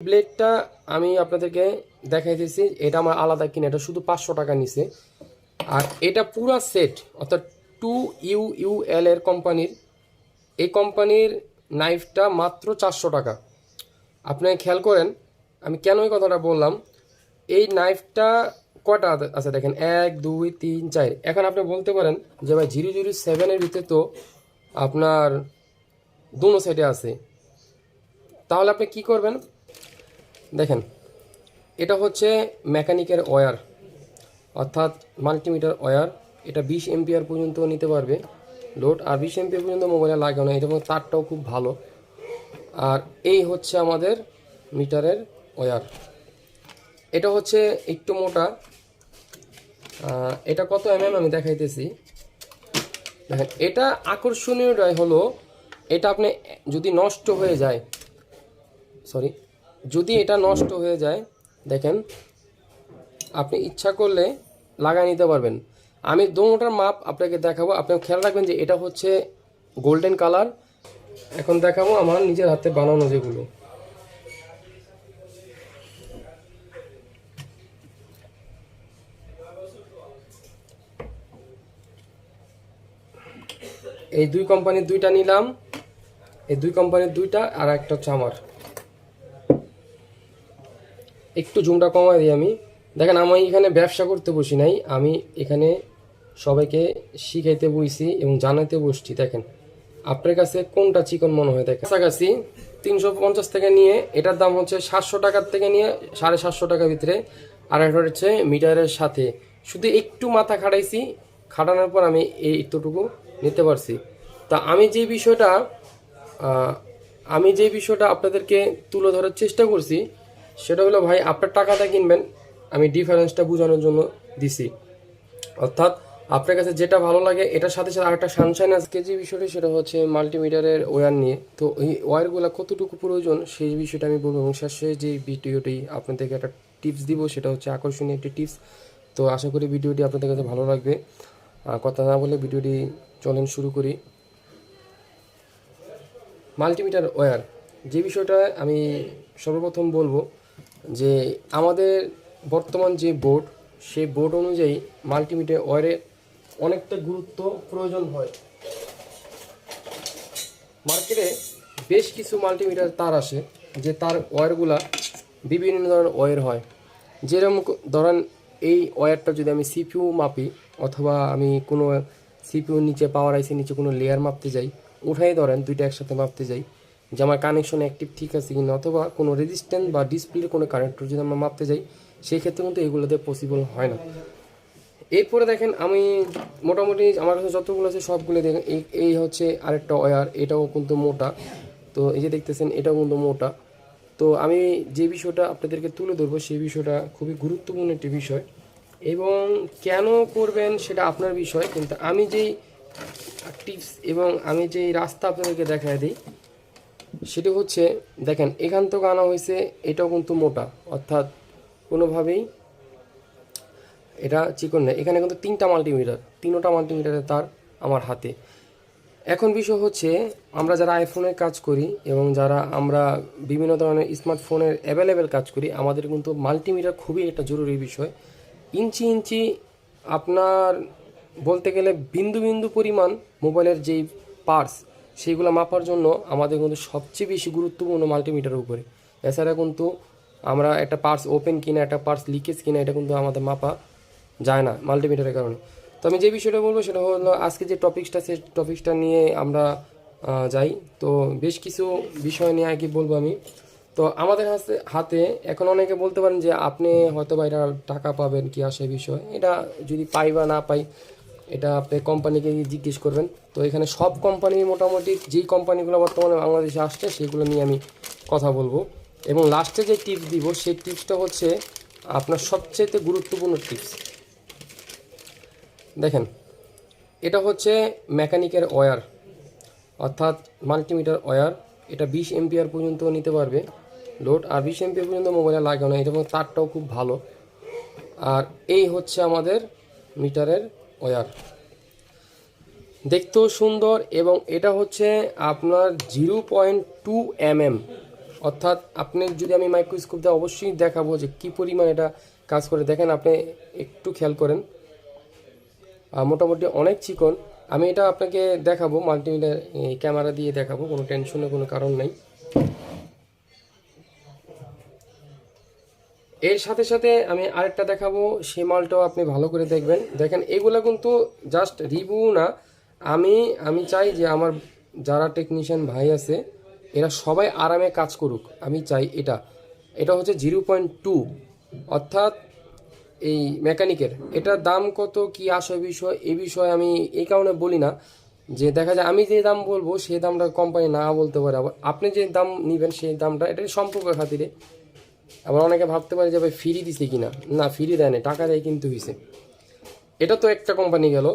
ব্লেডটা আমি আপনাদেরকে দেখাইতেছি, এটা আমার আলাদা কিনা, এটা শুধু 500 টাকা নিছে। আর এটা পুরা সেট অর্থাৎ 2UUL এর কোম্পানির, এই কোম্পানির নাইফটা মাত্র 400 টাকা। আপনি খেয়াল করেন আমি কেন এই কথাটা বললাম। এই নাইফটা কয়টা আছে দেখেন, 1 2 3 4। এখন আপনি বলতে পারেন যে ভাই 007 ভিতরে তো আপনার দুনো সাইডে আছে, তাহলে আপনি কি করবেন দেখেন। এটা হচ্ছে মেকানিকের ওয়্যার অর্থাৎ মাল্টিমিটার ওয়্যার। এটা 20 এম্পিয়ার পর্যন্ত নিতে পারবে লোড, আর 20 এম্পিয়ার পর্যন্ত মোবাইলে লাগে না। এটা তারটাও খুব ভালো। আর এই হচ্ছে আমাদের মিটারের ওয়্যার। এটা হচ্ছে একটু মোটা। এটা কত আমি দেখাইতেছি দেখেন। এটা আকর্ষণীয়টাই হলো এটা আপনি যদি নষ্ট হয়ে যায়, যদি এটা নষ্ট হয়ে যায় দেখেন, আপনি ইচ্ছা করলে লাগাই নিতে পারবেন। আমি দোনোটার মাপ আপনাকে দেখাবো, আপনি খেয়াল রাখবেন যে এটা হচ্ছে গোল্ডেন কালার। এখন দেখাবো আমার নিজের হাতে বানানো যেগুলো। এই দুই কোম্পানির দুইটা নিলাম, এই দুই কোম্পানির দুইটা, আর একটা হচ্ছে আমার। একটু জুমটা কমাই দিই আমি। দেখেন আমি এখানে ব্যবসা করতে বসি নাই, আমি এখানে সবাইকে শিখাইতে বসছি এবং জানাতে বসছি। দেখেন আপনার কাছে কোনটা চিকন মনে হয়, দেখেন কাছাকাছি 350 থেকে নিয়ে এটার দাম হচ্ছে 700 টাকার থেকে নিয়ে 750 টাকার ভিতরে। আর একটা হচ্ছে মিটারের সাথে শুধু একটু মাথা খাটাইছি, খাটানোর পর আমি এই এতটুকু নিতে পারছি। তা আমি যে বিষয়টা আপনাদেরকে তুলে ধরার চেষ্টা করছি সেটা হলো, ভাই আপনার টাকাটা কিনবেন, আমি ডিফারেন্সটা বোঝানোর জন্য দিছি। অর্থাৎ আপনার কাছে যেটা ভালো লাগে এটার সাথে সাথে আরেকটা সানশাইন। আজকে যে বিষয়টা সেটা হচ্ছে মাল্টিমিটারের ওয়্যার নিয়ে। তো এই ওয়্যারগুলো কতটুকু প্রয়োজন সেই বিষয়টা আমি বলবো, এবং শেষে যে ভিডিওটি আপনাদেরকে একটা টিপস দিব সেটা হচ্ছে আকর্ষণীয় একটি টিপস। তো আশা করি ভিডিওটি আপনাদের কাছে ভালো লাগবে। কথা না বলে ভিডিওটি চলেন শুরু করি। মাল্টিমিটার ওয়্যার যে বিষয়টা আমি সর্বপ্রথম বলবো যে আমাদের বর্তমান যে বোর্ড, সেই বোর্ড অনুযায়ী মাল্টিমিটার ওয়্যারের অনেকটা গুরুত্ব প্রয়োজন হয়। মার্কেটে বেশ কিছু মাল্টিমিটার তার আসে, যে তার ওয়্যারগুলা বিভিন্ন ধরনের ওয়্যার হয়। যেরকম ধরেন এই ওয়্যারটা যদি আমি সিপিইউ মাপি, অথবা আমি কোনো সিপিইউর নিচে পাওয়ার আইসির নিচে কোনো লেয়ার মাপতে যাই, উঠাই ধরেন দুইটা একসাথে মাপতে যাই যে আমার কানেকশন অ্যাক্টিভ ঠিক আছে কিনা, অথবা কোনো রেজিস্ট্যান্স বা ডিসপ্লের কোনো কানেক্টর যদি আমরা মাপতে যাই, সেই ক্ষেত্রে কিন্তু এগুলোতে পসিবল হয় না। এরপরে দেখেন আমি মোটামুটি আমার কাছে যতগুলো আছে সবগুলো দেখেন। এই হচ্ছে আরেকটা ওয়্যার, এটাও কিন্তু মোটা। তো এই যে দেখতেছেন এটাও কিন্তু মোটা। তো আমি যে বিষয়টা আপনাদেরকে তুলে ধরবো সেই বিষয়টা খুবই গুরুত্বপূর্ণ একটি বিষয়, এবং কেন করবেন সেটা আপনার বিষয়। কিন্তু আমি যেই টিপস এবং আমি যেই রাস্তা আপনাদেরকে দেখায় দিই সেটি হচ্ছে, দেখেন এখান থেকে আনা হয়েছে, এটাও কিন্তু মোটা, অর্থাৎ কোনোভাবেই এটা চিকন নেই। এখানে কিন্তু তিনটা মাল্টিমিটারের তার আমার হাতে। এখন বিষয় হচ্ছে আমরা যারা আইফোনের কাজ করি এবং যারা আমরা বিভিন্ন ধরনের স্মার্টফোনের অ্যাভেলেবেল কাজ করি, আমাদের কিন্তু মাল্টিমিটার খুবই একটা জরুরি বিষয়। ইঞ্চি ইঞ্চি আপনার বলতে গেলে বিন্দু বিন্দু পরিমাণ মোবাইলের যেই পার্টস সেইগুলো মাপার জন্য আমাদের কিন্তু সবচেয়ে বেশি গুরুত্বপূর্ণ মাল্টিমিটারের উপরে। এছাড়া কিন্তু আমরা একটা পার্টস ওপেন কিনা, একটা পার্টস লিকেজ কিনা, এটা কিন্তু আমাদের মাপা যায় না মাল্টিমিটারের কারণে। তো আমি যে বিষয়টা বলবো সেটা হলো, আজকে যে টপিকসটা সেই টপিকসটা নিয়ে আমরা যাই। তো বেশ কিছু বিষয় নিয়ে আর কি বলবো আমি। তো আমাদের হাতে এখন অনেকে বলতে পারেন যে আপনি হয়তো বা এটা টাকা পাবেন কি আসে বিষয়, এটা যদি পাই বা না পাই এটা আপনি কোম্পানিকে জিজ্ঞেস করবেন। তো এখানে সব কোম্পানি মোটামুটি যেই কোম্পানিগুলো বর্তমানে বাংলাদেশে আসছে সেগুলো নিয়ে আমি কথা বলবো, এবং লাস্টে যে টিপস দিব সেই টিপসটা হচ্ছে আপনার সবচেয়ে গুরুত্বপূর্ণ টিপস। দেখেন এটা হচ্ছে মেকানিকের ওয়্যার অর্থাৎ মাল্টিমিটার ওয়্যার। এটা 20 এম্পিয়ার পর্যন্ত নিতে পারবে লোড, আর 20 এম্পিয়ার পর্যন্ত মোবাইলে লাগে না। এটা তারটাও খুব ভালো। আর এই হচ্ছে আমাদের মিটারের ওয়্যার, দেখতেও সুন্দর, এবং এটা হচ্ছে আপনার 0.2 mm অর্থাৎ আপনি যদি আমি মাইক্রোস্কোপ দিয়ে অবশ্যই দেখাবো যে কী পরিমাণ এটা কাজ করে। দেখেন আপনি একটু খেয়াল করেন, মোটামুটি অনেক চিকন। আমি এটা আপনাকে দেখাবো মাল্টিমিটার ক্যামেরা দিয়ে দেখাবো, কোনো টেনশনের কোনো কারণ নেই। এর সাথে সাথে আমি আরেকটা দেখাবো, সেই মালটাও আপনি ভালো করে দেখবেন। দেখেন এগুলো কিন্তু জাস্ট রিভিউ না, আমি চাই যে আমার যারা টেকনিশিয়ান ভাই আছে এরা সবাই আরামে কাজ করুক, আমি চাই। এটা হচ্ছে 0.2, অর্থাৎ এই মেকানিকের। এটার দাম কত কি আসে বিষয়, এই বিষয়ে আমি এই কারণে বলি না যে দেখা যায় আমি যে দাম বলবো সেই দামটা কোম্পানি না বলতে পারে, আবার আপনি যে দাম নেবেন সেই দামটা, এটা সম্পর্কের খাতিরে। আবার অনেকে ভাবতে পারে যে ভাই ফ্রি দিছে কিনা, না ফ্রি দেয় না, টাকা দিয়ে কিনতে হয়েছে। এটা তো একটা কোম্পানি গেল,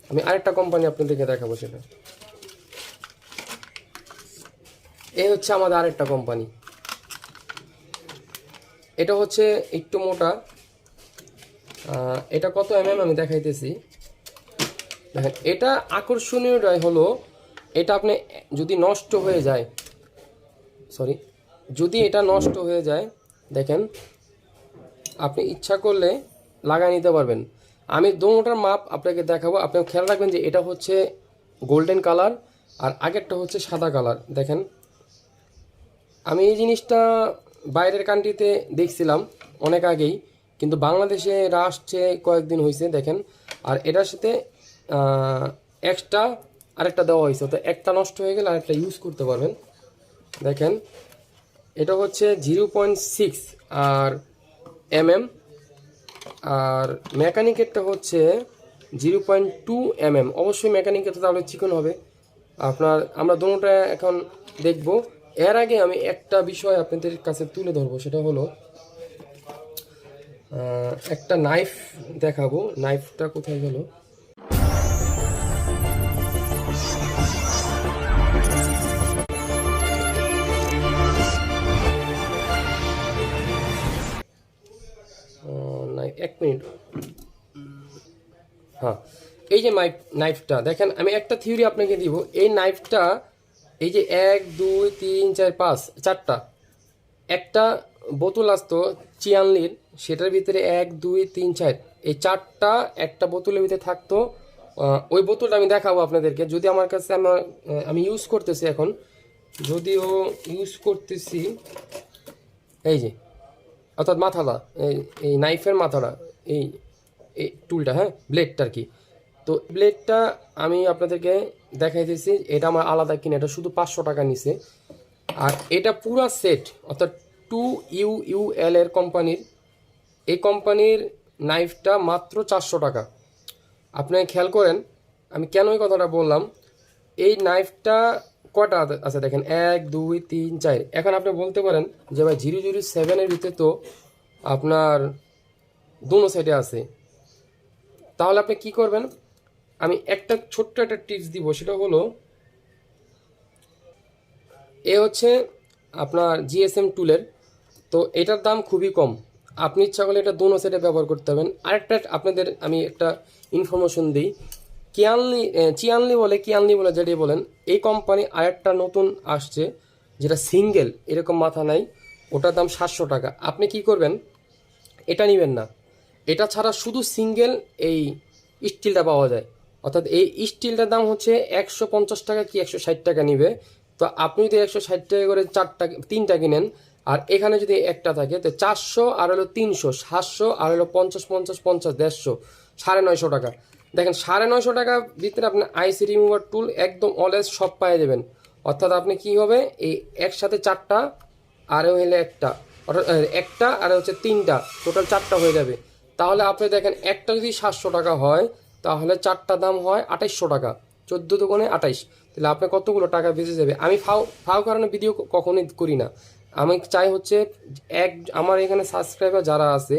আমি আরেকটা কোম্পানি আপনাদেরকে দেখাবো। সেটা এই হচ্ছে আমাদের আরেকটা কোম্পানি। এটা হচ্ছে একটু মোটা, এটা কত আমি দেখাইতেছি। দেখেন এটা আকর্ষণীয়টাই হলো, এটা আপনি যদি নষ্ট হয়ে যায়, যদি এটা নষ্ট হয়ে যায়, দেখেন আপনি ইচ্ছা করলে লাগাই নিতে পারবেন। আমি দুটোটার মাপ আপনাকে দেখাবো, আপনি খেয়াল রাখবেন যে এটা হচ্ছে গোল্ডেন কালার আর আগেরটা হচ্ছে সাদা কালার। দেখেন আমি এই জিনিসটা বাইরের কান্ট্রিতে দেখছিলাম অনেক আগেই, কিন্তু বাংলাদেশে এরা আসছে কয়েকদিন হয়েছে। দেখেন আর এটার সাথে এক্সট্রা আরেকটা দেওয়া হয়েছে, তো একটা নষ্ট হয়ে গেলে আরেকটা ইউজ করতে পারবেন। দেখেন এটা হচ্ছে 0.6 আর আর মেকানিকেরটা হচ্ছে 0.2 অবশ্যই মেকানিকের তাহলে চিকন হবে আপনার। আমরা দুটোটা এখন দেখব। এর আগে আমি একটা বিষয় আপনাদের কাছে তুলে ধরবো, সেটা হলো একটা নাইফ দেখাবো। নাইফটা কোথায় গেল? এক মিনিট, হ্যাঁ এই যে নাইফটা দেখেন, আমি একটা থিওরি আপনাকে দিব। এই নাইফটা এই যে 1 2 3 4 5 চারটা, একটা বোতল আসতো চিয়ানলির, সেটার ভিতরে 1 2 3 4 এই চারটা একটা বোতলের ভিতরে থাকতো। ওই বোতলটা আমি দেখাবো আপনাদেরকে, যদি আমার কাছে আমি ইউজ করতেছি এখন, যদিও ইউজ করতেছি এই যে, অর্থাৎ মাথাটা, এই নাইফের মাথাটা, এই এই টুলটা, হ্যাঁ ব্লেডটা আর কি। তো ব্লেডটা আমি আপনাদেরকে দেখাইতেছি, এটা আমার আলাদা কিনা, এটা শুধু 500 টাকা নিছে। আর এটা পুরা সেট, অর্থাৎ 2UUL এর কোম্পানির, এই কোম্পানির নাইফটা মাত্র 400 টাকা। আপনি খেয়াল করেন আমি কেন এই কথাটা বললাম। এই নাইফটা কয়টা আছে দেখেন, 1 2 3 4। এখন আপনি বলতে পারেন যে ভাই 007 ভিতরে তো আপনার দুনো সাইডে আছে, তাহলে আপনি কি করবেন? আমি একটা ছোট্ট একটা টিপস দিব, সেটা হলো এ হচ্ছে আপনার জিএসএম টুলের, তো এটার দাম খুবই কম। আপনি ইচ্ছা করলে এটা দুনো সাইডে ব্যবহার করতে পারবেন। আরেকটা আপনাদের আমি একটা ইনফরমেশন দিই, কিয়ানলি বলে যেটি বলেন, এই কোম্পানি আরেকটা নতুন আসছে যেটা সিঙ্গেল, এরকম মাথা নাই, ওটার দাম 700 টাকা। আপনি কি করবেন? এটা নেবেন না, এটা ছাড়া শুধু সিঙ্গেল এই স্টিলটা পাওয়া যায়। অর্থাৎ এই স্টিলটার দাম হচ্ছে 150 টাকা কি 160 টাকা নিবে। তো আপনি যদি 160 টাকা করে তিনটা কিনেন, আর এখানে যদি একটা থাকে, তো 400 আর হলো 300, 700 আর হলো 50 50 50 150, 950 টাকা। দেখেন 950 টাকা ভিতরে আপনি আইসি রিমুভার টুল একদম অলওয়েজ সব পাই যাবেন। অর্থাৎ আপনি কি হবে, এই একসাথে চারটা আর হইলে একটা, অর্থাৎ একটা আর হচ্ছে তিনটা, টোটাল 4টা হয়ে যাবে। তাহলে আপনি দেখেন একটা যদি 700 টাকা হয়, তাহলে চারটা দাম হয় 2800 টাকা, 14 দোকানে 28। তাহলে আপনার কতগুলো টাকা বেঁচে যাবে। আমি ফাও কারণে ভিডিও কখনোই করি না। আমি চাই হচ্ছে আমার এখানে সাবস্ক্রাইবার যারা আছে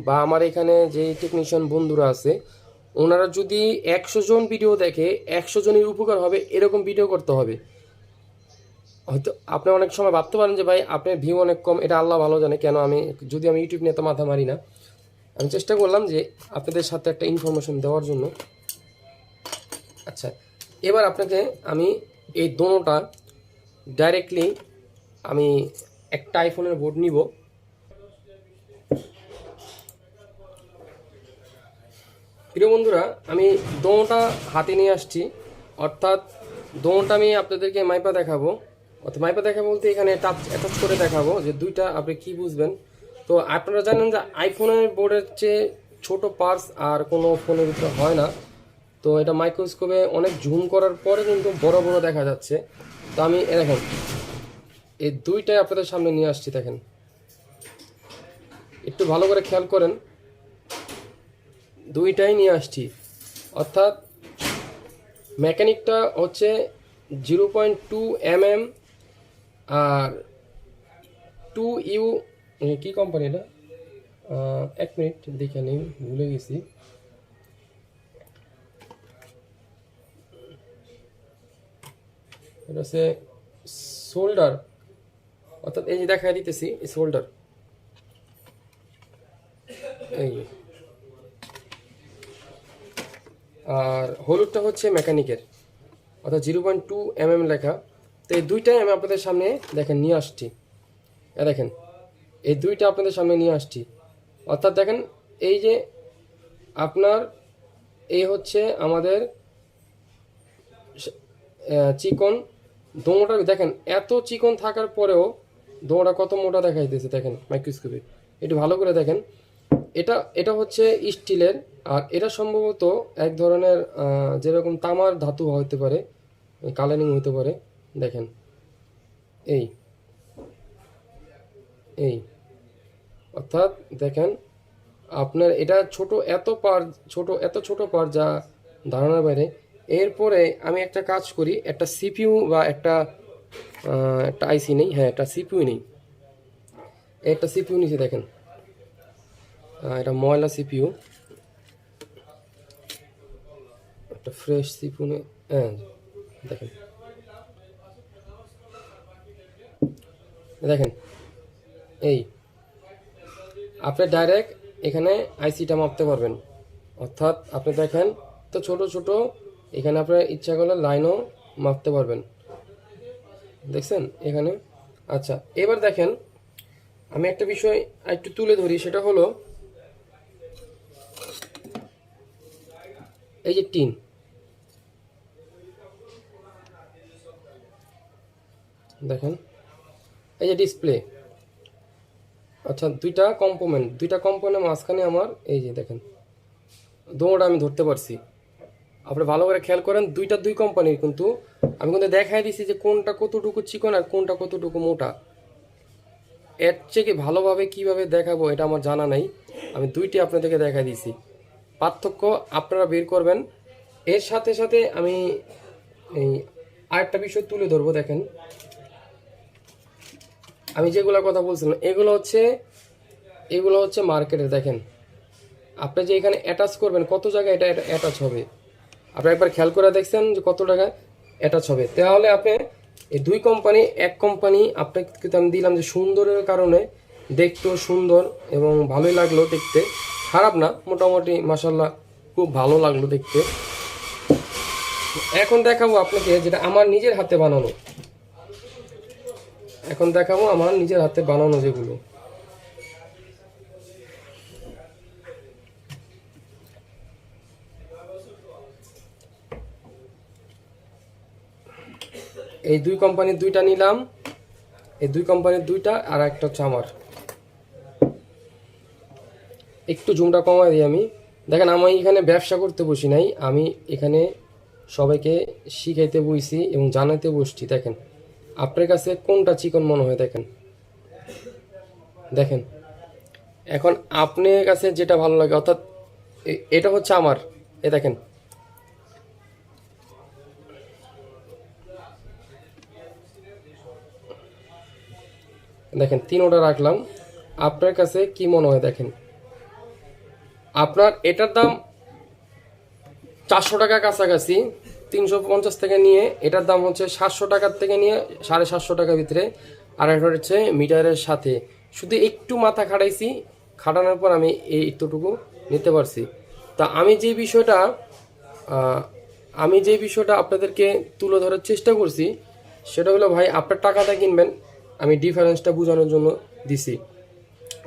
বা আমার এখানে যে টেকনিশিয়ান বন্ধুরা আছে, ওনারা যদি 100 জন ভিডিও দেখে 100 জনের উপকার হবে এরকম ভিডিও করতে হবে। হয়তো আপনি অনেক সময় ভাবতে পারেন যে ভাই আপনার ভিউ অনেক কম, এটা আল্লাহ ভালো জানে কেন, আমি ইউটিউব নিয়ে তো মাথা মারি না। আমি চেষ্টা করলাম যে আপনাদের সাথে একটা ইনফরমেশন দেওয়ার জন্য। আচ্ছা, এবার আপনাকে আমি এই দোনোটা ডাইরেক্টলি আমি একটা আইফোনের বোর্ড নিব। প্রিয় বন্ধুরা, আমি দোটা হাতে নিয়ে আসছি, অর্থাৎ দোটা আমি আপনাদেরকে মাইপা দেখাবো। অর্থাৎ মাইপা দেখাবো বলতে এখানে অ্যাটাচ করে দেখাবো যে দুইটা আপনি কি বুঝবেন। তো আপনারা জানেন যে আইফোনের বোর্ডের চেয়ে ছোট পার্টস আর কোনো ফোনের ভিতরে হয় না। তো এটা মাইক্রোস্কোপে অনেক জুম করার পরে কিন্তু বড় বড় দেখা যাচ্ছে। তো আমি দেখেন এই দুইটাই আপনাদের সামনে নিয়ে আসছি। দেখেন, একটু ভালো করে খেয়াল করেন, দুইটাই নিয়ে আসছি। অর্থাৎ মেকানিকটা হচ্ছে 0.2 mm আর 2U, কি কোম্পানি এটা, এক মিনিট দেখে নিই, ভুলে গেছি। এটা হচ্ছে শোল্ডার, অর্থাৎ এই যে দেখা দিতেছি এই শোল্ডার, এই। আর হলুদটা হচ্ছে মেকানিকের, অর্থাৎ 0.2 mm লেখা। তো এই দুইটাই আমি আপনাদের সামনে দেখেন নিয়ে আসছি। দেখেন এই দুইটা আপনাদের সামনে নিয়ে আসছি। অর্থাৎ দেখেন এই যে আপনার এই হচ্ছে আমাদের চিকন দোঁড়া। দেখেন এত চিকন থাকার পরেও দোঁড়া কত মোটা দেখাইতেছে দেখেন মাইক্রোস্কোপে। একটু ভালো করে দেখেন, এটা হচ্ছে স্টিলের, আর এটা সম্ভবত এক ধরনের যেরকম তামার ধাতু হতে পারে, কালারিং হতে পারে। দেখেন এই এই অর্থাৎ দেখেন আপনার এটা ছোট, এত ছোট পার যা ধারণার বাইরে। এরপরে আমি একটা কাজ করি, একটা সিপিইউ বা একটা আইসি নেই, হ্যাঁ একটা সিপিইউ নেই, একটা সিপিইউ নিচে দেখেন, এটা ময়লা সিপিইউ, একটা ফ্রেশ সিপিইউ নেই। হ্যাঁ দেখেন, দেখেন এই আপনি ডাইরেক্ট এখানে আইসিটা মাপতে পারবেন। অর্থাৎ আপনি দেখেন তো ছোট ছোট, এখানে আপনার ইচ্ছা করলে লাইনও মাপতে পারবেন, দেখছেন এখানে। আচ্ছা, এবার দেখেন আমি একটা বিষয় একটু তুলে ধরি, সেটা হলো এই যে টিন, দেখেন এই যে ডিসপ্লে, আচ্ছা দুইটা কম্পোনেন্ট মাঝখানে আমার এই যে দেখেন দোঁড়া আমি ধরতে পারছি। আপনি ভালো করে খেয়াল করেন, দুই কোম্পানির, কিন্তু আমি কিন্তু দেখাই দিছি যে কোনটা কতটুকু চিকন আর কোনটা কতটুকু মোটা। এর থেকে ভালোভাবে কিভাবে দেখাবো এটা আমার জানা নাই, আমি দুইটি আপনাদেরকে দেখাই দিছি। পার্থক্য আপনারা বের করবেন। এর সাথে সাথে আমি এই আরেকটা বিষয় তুলে ধরবো। দেখেন আমি যেগুলোর কথা বলছিলাম এগুলো হচ্ছে মার্কেটে। দেখেন আপনি যে এখানে অ্যাটাচ করবেন, কত জায়গায় এটা অ্যাটাচ হবে, আপনি একবার খেয়াল করে দেখছেন যে কত টাকা অ্যাটাচ হবে। তাহলে আপনি এই দুই কোম্পানি, এক কোম্পানি আপনাকে আমি দিলাম যে সুন্দরের কারণে, দেখতেও সুন্দর এবং ভালোই লাগলো দেখতে, খারাপ না, মোটামুটি মাশাআল্লাহ খুব ভালো লাগলো দেখতে। এখন দেখাবো আপনাকে যেটা আমার নিজের হাতে বানানো, যেগুলো এই দুই কোম্পানির দুইটা নিলাম, আর একটা হচ্ছে আমার। একটু জুমটা কমাই দিই আমি। দেখেন আমি এখানে ব্যবসা করতে বসি নাই, আমি এখানে সবাইকে শিখাইতে বসছি এবং জানাতে বসছি। দেখেন আপনার কাছে কোনটা চিকন মনে হয়, দেখেন এখন আপনার কাছে যেটা ভালো লাগে, অর্থাৎ এটা হচ্ছে আমার। দেখেন তিনোটা রাখলাম, আপনার কাছে কি মনে হয়। দেখেন আপনার এটার দাম 400 টাকা কাছাকাছি, 350 থেকে নিয়ে এটার দাম হচ্ছে 700 টাকার থেকে নিয়ে 750 টাকার ভিতরে। আর একটা হচ্ছে মিটারের সাথে, শুধু একটু মাথা খাটানোর পর আমি এই একটুটুকু নিতে পারছি। তা আমি যে বিষয়টা আপনাদেরকে তুলে ধরার চেষ্টা করছি, সেটা হলো ভাই আপনার টাকাটা কিনবেন, আমি ডিফারেন্সটা বোঝানোর জন্য দিছি।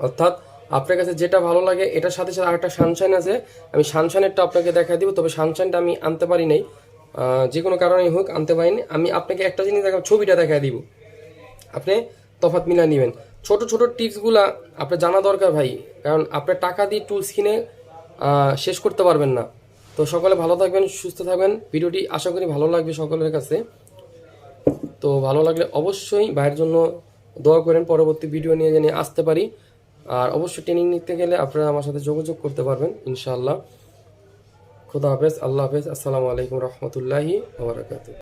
অর্থাৎ আপনার কাছে যেটা ভালো লাগে, এটার সাথে সাথে আরেকটা সানশাইন আছে, আমি সানশাইনেরটা আপনাকে দেখা দিব। তবে সানশাইনটা আমি আনতে পারি নাই, যে কোনো কারণেই হোক আনতে পারিনি। আমি আপনাকে একটা জিনিস দেখা, ছবিটা দেখা দিব, আপনি তফাৎ মিলা নেবেন। ছোট ছোট টিপসগুলা আপনার জানা দরকার ভাই, কারণ আপনার টাকা দিয়ে টুলস কিনে শেষ করতে পারবেন না। তো সকলে ভালো থাকবেন, সুস্থ থাকবেন। ভিডিওটি আশা করি ভালো লাগবে সকলের কাছে। তো ভালো লাগলে অবশ্যই ভাইয়ের জন্য দোয়া করেন, পরবর্তী ভিডিও নিয়ে জানিয়ে আসতে পারি। আর অবশ্যই ট্রেনিং নিতে গেলে আপনারা আমার সাথে যোগাযোগ করতে পারবেন ইনশাআল্লাহ। খুদা হাফেজ, আল্লাহ হাফেজ, আসসালামু আলাইকুম রহমতুল্লাহি ওয়া বারাকাতুহু।